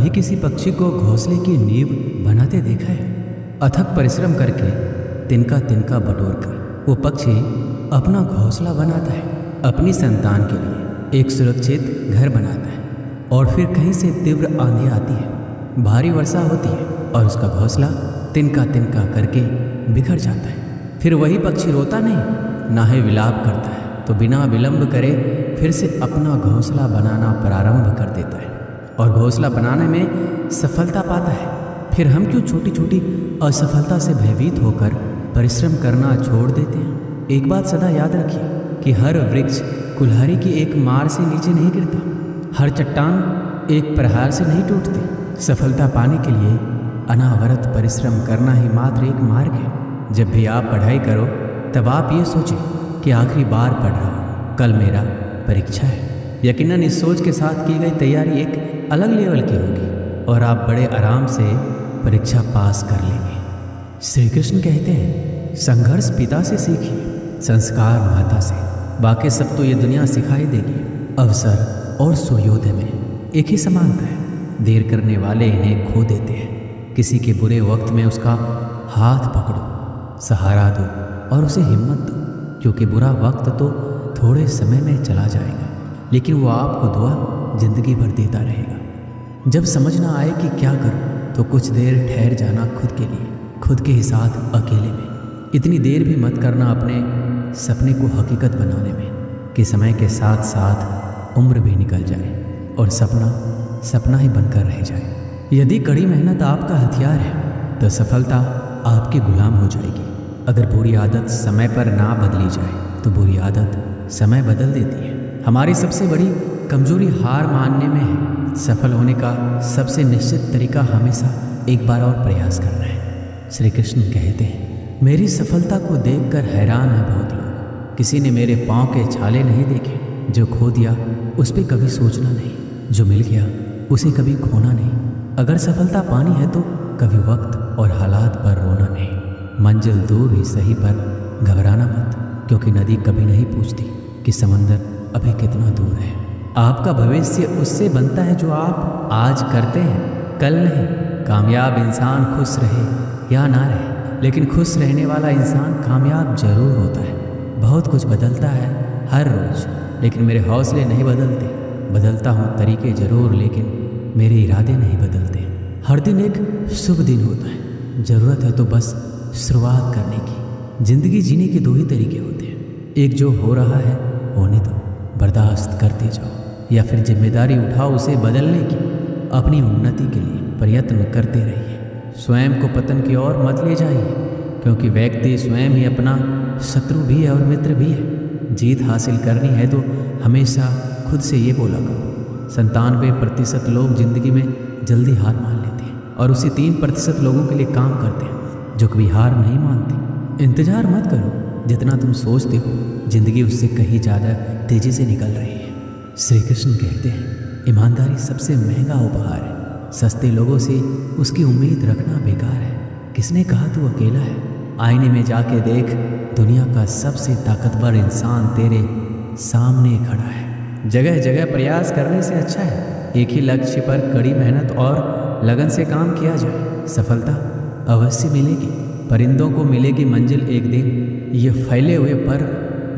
कभी किसी पक्षी को घोंसले की नींव बनाते देखा है? अथक परिश्रम करके तिनका तिनका बटोरकर वो पक्षी अपना घोंसला बनाता है, अपनी संतान के लिए एक सुरक्षित घर बनाता है। और फिर कहीं से तीव्र आंधी आती है, भारी वर्षा होती है और उसका घोंसला तिनका तिनका करके बिखर जाता है। फिर वही पक्षी रोता नहीं, ना ही विलाप करता है, तो बिना विलंब करे फिर से अपना घोंसला बनाना प्रारंभ कर देता है और घोंसला बनाने में सफलता पाता है। फिर हम क्यों छोटी छोटी असफलता से भयभीत होकर परिश्रम करना छोड़ देते हैं? एक बात सदा याद रखिए कि हर वृक्ष कुल्हाड़ी की एक मार से नीचे नहीं गिरता, हर चट्टान एक प्रहार से नहीं टूटती। सफलता पाने के लिए अनावरत परिश्रम करना ही मात्र एक मार्ग है। जब भी आप पढ़ाई करो तब आप ये सोचें कि आखिरी बार पढ़ रहा हूँ, कल मेरा परीक्षा है। यकीनन इस सोच के साथ की गई तैयारी एक अलग लेवल की होगी और आप बड़े आराम से परीक्षा पास कर लेंगे। श्री कृष्ण कहते हैं, संघर्ष पिता से सीखिए, संस्कार माता से, बाकी सब तो ये दुनिया सिखाई देगी। अवसर और सूर्योदय में एक ही समानता है, देर करने वाले इन्हें खो देते हैं। किसी के बुरे वक्त में उसका हाथ पकड़ो, सहारा दो और उसे हिम्मत दो, क्योंकि बुरा वक्त तो थोड़े समय में चला जाएगा, लेकिन वो आपको दुआ जिंदगी भर देता रहेगा। जब समझ ना आए कि क्या करो तो कुछ देर ठहर जाना खुद के लिए, खुद के ही साथ अकेले में। इतनी देर भी मत करना अपने सपने को हकीकत बनाने में कि समय के साथ साथ उम्र भी निकल जाए और सपना सपना ही बनकर रह जाए। यदि कड़ी मेहनत आपका हथियार है तो सफलता आपकी गुलाम हो जाएगी। अगर बुरी आदत समय पर ना बदली जाए तो बुरी आदत समय बदल देती है। हमारी सबसे बड़ी कमजोरी हार मानने में है। सफल होने का सबसे निश्चित तरीका हमेशा एक बार और प्रयास करना है। श्री कृष्ण कहते हैं, मेरी सफलता को देखकर हैरान है बहुत लोग। किसी ने मेरे पाँव के छाले नहीं देखे। जो खो दिया उस पर कभी सोचना नहीं, जो मिल गया उसे कभी खोना नहीं। अगर सफलता पानी है तो कभी वक्त और हालात पर रोना नहीं। मंजिल दूर ही सही पर घबराना मत, क्योंकि नदी कभी नहीं पूछती कि समंदर अभी कितना दूर है। आपका भविष्य उससे बनता है जो आप आज करते हैं, कल नहीं। कामयाब इंसान खुश रहे या ना रहे, लेकिन खुश रहने वाला इंसान कामयाब जरूर होता है। बहुत कुछ बदलता है हर रोज़, लेकिन मेरे हौसले नहीं बदलते। बदलता हूँ तरीके ज़रूर, लेकिन मेरे इरादे नहीं बदलते। हर दिन एक शुभ दिन होता है, ज़रूरत है तो बस शुरुआत करने की। ज़िंदगी जीने के दो ही तरीके होते हैं, एक जो हो रहा है होने दो, बर्दाश्त करते जाओ, या फिर जिम्मेदारी उठाओ उसे बदलने की। अपनी उन्नति के लिए प्रयत्न करते रहिए। स्वयं को पतन की ओर मत ले जाइए, क्योंकि व्यक्ति स्वयं ही अपना शत्रु भी है और मित्र भी है। जीत हासिल करनी है तो हमेशा खुद से ये बोला करो। 97% लोग जिंदगी में जल्दी हार मान लेते हैं और उसी 3% लोगों के लिए काम करते हैं जो कभी हार नहीं मानते। इंतजार मत करो, जितना तुम सोचते हो जिंदगी उससे कहीं ज़्यादा तेज़ी से निकल रही है। श्री कृष्ण कहते हैं, ईमानदारी सबसे महंगा उपहार है। सस्ते लोगों से उसकी उम्मीद रखना बेकार है। किसने कहा तू अकेला है? आईने में जाके देख, दुनिया का सबसे ताकतवर इंसान तेरे सामने खड़ा है। जगह जगह प्रयास करने से अच्छा है एक ही लक्ष्य पर कड़ी मेहनत और लगन से काम किया जाए। सफलता अवश्य मिलेगी, परिंदों को मिलेगी मंजिल एक दिन। ये फैले हुए पर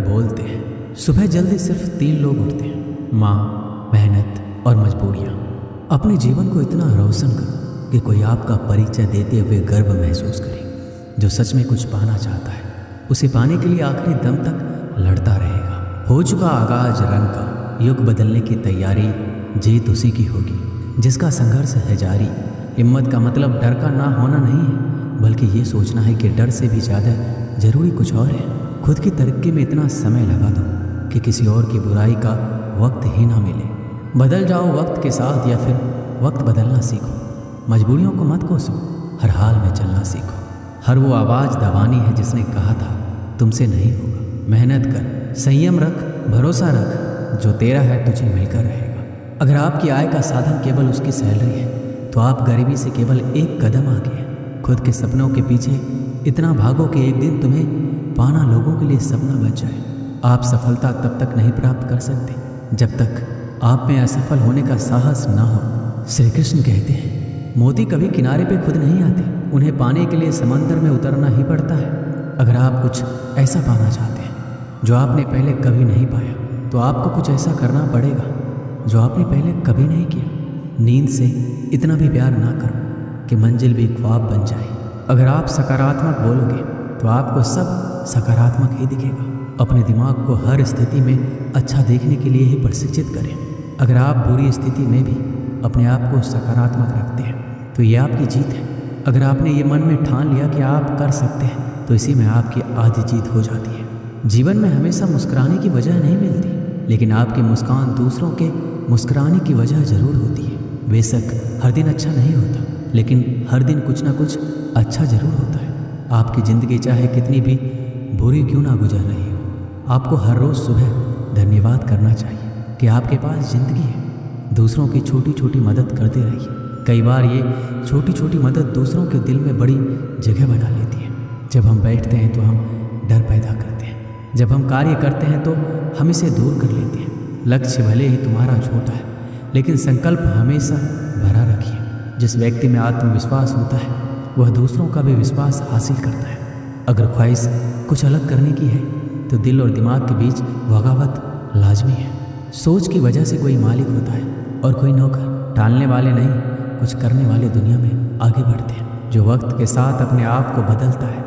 बोलते हैं। सुबह जल्दी सिर्फ 3 लोग उठते हैं, माँ, मेहनत और मजबूरियाँ। अपने जीवन को इतना रोशन करो कि कोई आपका परिचय देते हुए गर्व महसूस करे। जो सच में कुछ पाना चाहता है उसे पाने के लिए आखिरी दम तक लड़ता रहेगा। हो चुका आगाज रंग का, युग बदलने की तैयारी, जीत उसी की होगी जिसका संघर्ष है जारी। हिम्मत का मतलब डर का ना होना नहीं है, बल्कि ये सोचना है कि डर से भी ज़्यादा जरूरी कुछ और है। खुद की तरक्की में इतना समय लगा दो कि किसी और की बुराई का वक्त ही ना मिले। बदल जाओ वक्त के साथ, या फिर वक्त बदलना सीखो। मजबूरियों को मत कोसो, हर हाल में चलना सीखो। हर वो आवाज़ दबानी है जिसने कहा था तुमसे नहीं होगा। मेहनत कर, संयम रख, भरोसा रख, जो तेरा है तुझे मिलकर रहेगा। अगर आपकी आय का साधन केवल उसकी सैलरी है तो आप गरीबी से केवल एक कदम आगे हैं। खुद के सपनों के पीछे इतना भागो कि एक दिन तुम्हें पाना लोगों के लिए सपना बन जाए। आप सफलता तब तक नहीं प्राप्त कर सकते जब तक आप में असफल होने का साहस ना हो। श्री कृष्ण कहते हैं, मोती कभी किनारे पे खुद नहीं आते, उन्हें पाने के लिए समंदर में उतरना ही पड़ता है। अगर आप कुछ ऐसा पाना चाहते हैं जो आपने पहले कभी नहीं पाया, तो आपको कुछ ऐसा करना पड़ेगा जो आपने पहले कभी नहीं किया। नींद से इतना भी प्यार ना करो कि मंजिल भी ख्वाब बन जाए। अगर आप सकारात्मक बोलोगे तो आपको सब सकारात्मक ही दिखेगा। अपने दिमाग को हर स्थिति में अच्छा देखने के लिए ही प्रशिक्षित करें। अगर आप बुरी स्थिति में भी अपने आप को सकारात्मक रखते हैं तो ये आपकी जीत है। अगर आपने ये मन में ठान लिया कि आप कर सकते हैं तो इसी में आपकी आधी जीत हो जाती है। जीवन में हमेशा मुस्कुराने की वजह नहीं मिलती, लेकिन आपकी मुस्कान दूसरों के मुस्कुराने की वजह ज़रूर होती है। बेशक हर दिन अच्छा नहीं होता, लेकिन हर दिन कुछ ना कुछ अच्छा ज़रूर होता है। आपकी ज़िंदगी चाहे कितनी भी बुरी क्यों ना गुजर रही हो, आपको हर रोज़ सुबह धन्यवाद करना चाहिए कि आपके पास ज़िंदगी है। दूसरों की छोटी छोटी मदद करते रहिए। कई बार ये छोटी छोटी मदद दूसरों के दिल में बड़ी जगह बना लेती है। जब हम बैठते हैं तो हम डर पैदा करते हैं, जब हम कार्य करते हैं तो हम इसे दूर कर लेते हैं। लक्ष्य भले ही तुम्हारा छोटा है, लेकिन संकल्प हमेशा भरा रखिए। जिस व्यक्ति में आत्मविश्वास होता है वह दूसरों का भी विश्वास हासिल करता है। अगर ख्वाहिश कुछ अलग करने की है तो दिल और दिमाग के बीच बगावत लाजमी है। सोच की वजह से कोई मालिक होता है और कोई नौकर। टालने वाले नहीं, कुछ करने वाले दुनिया में आगे बढ़ते हैं। जो वक्त के साथ अपने आप को बदलता है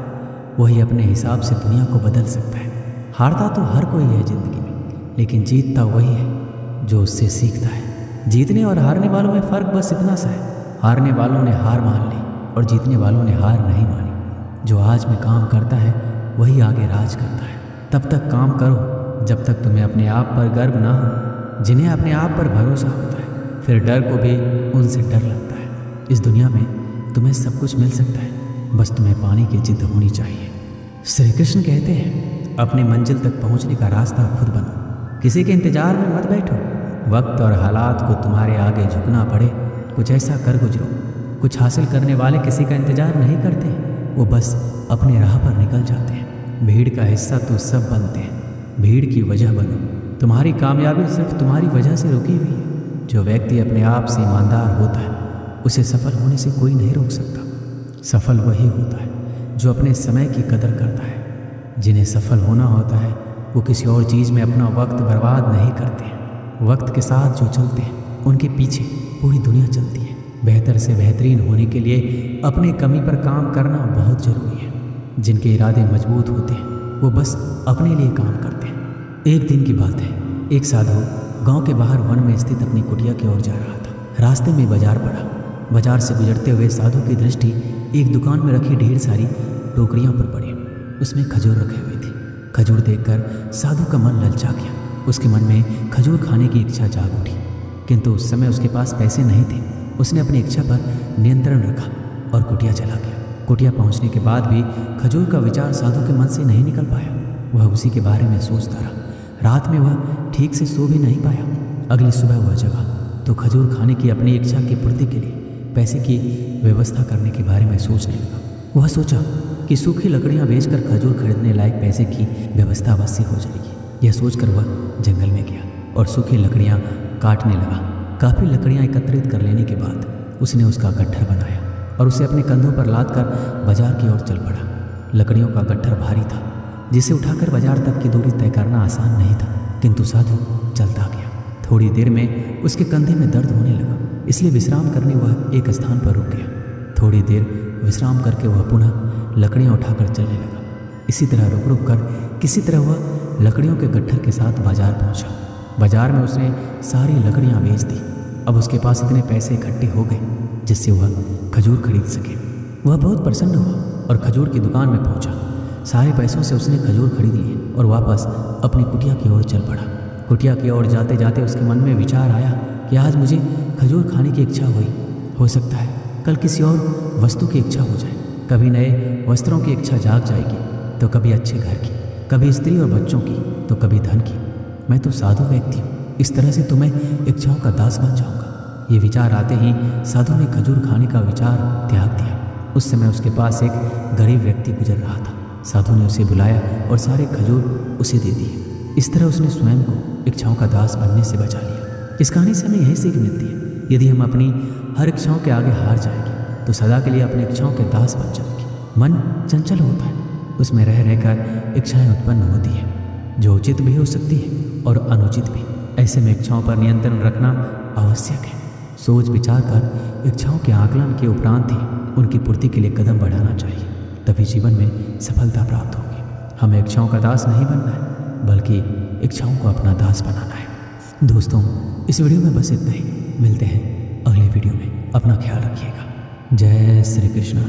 वही अपने हिसाब से दुनिया को बदल सकता है। हारता तो हर कोई है ज़िंदगी में, लेकिन जीतता वही है जो उससे सीखता है। जीतने और हारने वालों में फ़र्क बस इतना सा है, हारने वालों ने हार मान ली और जीतने वालों ने हार नहीं मानी। जो आज में काम करता है वही आगे राज करता है। तब तक काम करो जब तक तुम्हें अपने आप पर गर्व ना हो। जिन्हें अपने आप पर भरोसा होता है फिर डर को भी उनसे डर लगता है। इस दुनिया में तुम्हें सब कुछ मिल सकता है, बस तुम्हें पाने की जिद होनी चाहिए। श्री कृष्ण कहते हैं, अपनी मंजिल तक पहुंचने का रास्ता खुद बनो। किसी के इंतजार में मत बैठो। वक्त और हालात को तुम्हारे आगे झुकना पड़े, कुछ ऐसा कर गुजरो। कुछ हासिल करने वाले किसी का इंतजार नहीं करते, वो बस अपने राह पर निकल जाते हैं। भीड़ का हिस्सा तो सब बनते हैं, भीड़ की वजह बनो। तुम्हारी कामयाबी सिर्फ तुम्हारी वजह से रुकी हुई है। जो व्यक्ति अपने आप से ईमानदार होता है उसे सफल होने से कोई नहीं रोक सकता। सफल वही होता है जो अपने समय की कदर करता है। जिन्हें सफल होना होता है वो किसी और चीज़ में अपना वक्त बर्बाद नहीं करते हैं। वक्त के साथ जो चलते हैं उनके पीछे पूरी दुनिया चलती है। बेहतर से बेहतरीन होने के लिए अपनी कमी पर काम करना बहुत ज़रूरी है। जिनके इरादे मजबूत होते हैं वो बस अपने लिए काम करते हैं। एक दिन की बात है, एक साधु गांव के बाहर वन में स्थित अपनी कुटिया की ओर जा रहा था। रास्ते में बाजार पड़ा। बाजार से गुजरते हुए साधु की दृष्टि एक दुकान में रखी ढेर सारी टोकरियों पर पड़ी। उसमें खजूर रखे हुए थे। खजूर देखकर साधु का मन ललचा गया। उसके मन में खजूर खाने की इच्छा जाग उठी, किंतु उस समय उसके पास पैसे नहीं थे। उसने अपनी इच्छा पर नियंत्रण रखा और कुटिया चला गया। कुटिया पहुंचने के बाद भी खजूर का विचार साधु के मन से नहीं निकल पाया। वह उसी के बारे में सोचता रहा। रात में वह ठीक से सो भी नहीं पाया। अगली सुबह वह जगा तो खजूर खाने की अपनी इच्छा की पूर्ति के लिए पैसे की व्यवस्था करने के बारे में सोचने लगा। वह सोचा कि सूखी लकड़ियां बेचकर खजूर खरीदने लायक पैसे की व्यवस्था अवश्य हो जाएगी। यह सोचकर वह जंगल में गया और सूखी लकड़ियां काटने लगा। काफ़ी लकड़ियां एकत्रित कर लेने के बाद उसने उसका गट्ठर बनाया और उसे अपने कंधों पर लादकर बाजार की ओर चल पड़ा। लकड़ियों का गट्ठर भारी था, जिसे उठाकर बाजार तक की दूरी तय करना आसान नहीं था, किंतु साधु चलता गया। थोड़ी देर में उसके कंधे में दर्द होने लगा, इसलिए विश्राम करने वह एक स्थान पर रुक गया। थोड़ी देर विश्राम करके वह पुनः लकड़ियां उठाकर चलने लगा। इसी तरह रुक रुक कर किसी तरह वह लकड़ियों के गट्ठर के साथ बाजार पहुंचा। बाजार में उसने सारी लकड़ियां बेच दी। अब उसके पास इतने पैसे इकट्ठे हो गए जिससे वह खजूर खरीद सके। वह बहुत प्रसन्न हुआ और खजूर की दुकान में पहुंचा। सारे पैसों से उसने खजूर खरीद लिए और वापस अपनी कुटिया की ओर चल पड़ा। कुटिया की ओर जाते जाते उसके मन में विचार आया कि आज मुझे खजूर खाने की इच्छा हुई, हो सकता है कल किसी और वस्तु की इच्छा हो जाए। कभी नए वस्त्रों की इच्छा जाग जाएगी तो कभी अच्छे घर की, कभी स्त्री और बच्चों की तो कभी धन की। मैं तो साधु व्यक्ति हूँ, इस तरह से तो मैं इच्छाओं का दास बन जाऊँगा। ये विचार आते ही साधु ने खजूर खाने का विचार त्याग दिया। उस समय उसके पास एक गरीब व्यक्ति गुजर रहा था। साधु ने उसे बुलाया और सारे खजूर उसे दे दिए। इस तरह उसने स्वयं को इच्छाओं का दास बनने से बचा लिया। इस कहानी से हमें यही सीख मिलती है, यदि हम अपनी हर इच्छाओं के आगे हार जाएगी तो सदा के लिए अपनी इच्छाओं के दास बन जाएगी। मन चंचल होता है, उसमें रह रहकर इच्छाएं उत्पन्न होती है जो उचित भी हो सकती है और अनुचित भी। ऐसे में इच्छाओं पर नियंत्रण रखना आवश्यक है। सोच विचार कर इच्छाओं के आकलन के उपरांत ही उनकी पूर्ति के लिए कदम बढ़ाना चाहिए, तभी जीवन में सफलता प्राप्त होगी। हमें इच्छाओं का दास नहीं बनना है बल्कि इच्छाओं को अपना दास बनाना है। दोस्तों, इस वीडियो में बस इतना ही। मिलते हैं अगले वीडियो में। अपना ख्याल रखिएगा। जय श्री कृष्ण।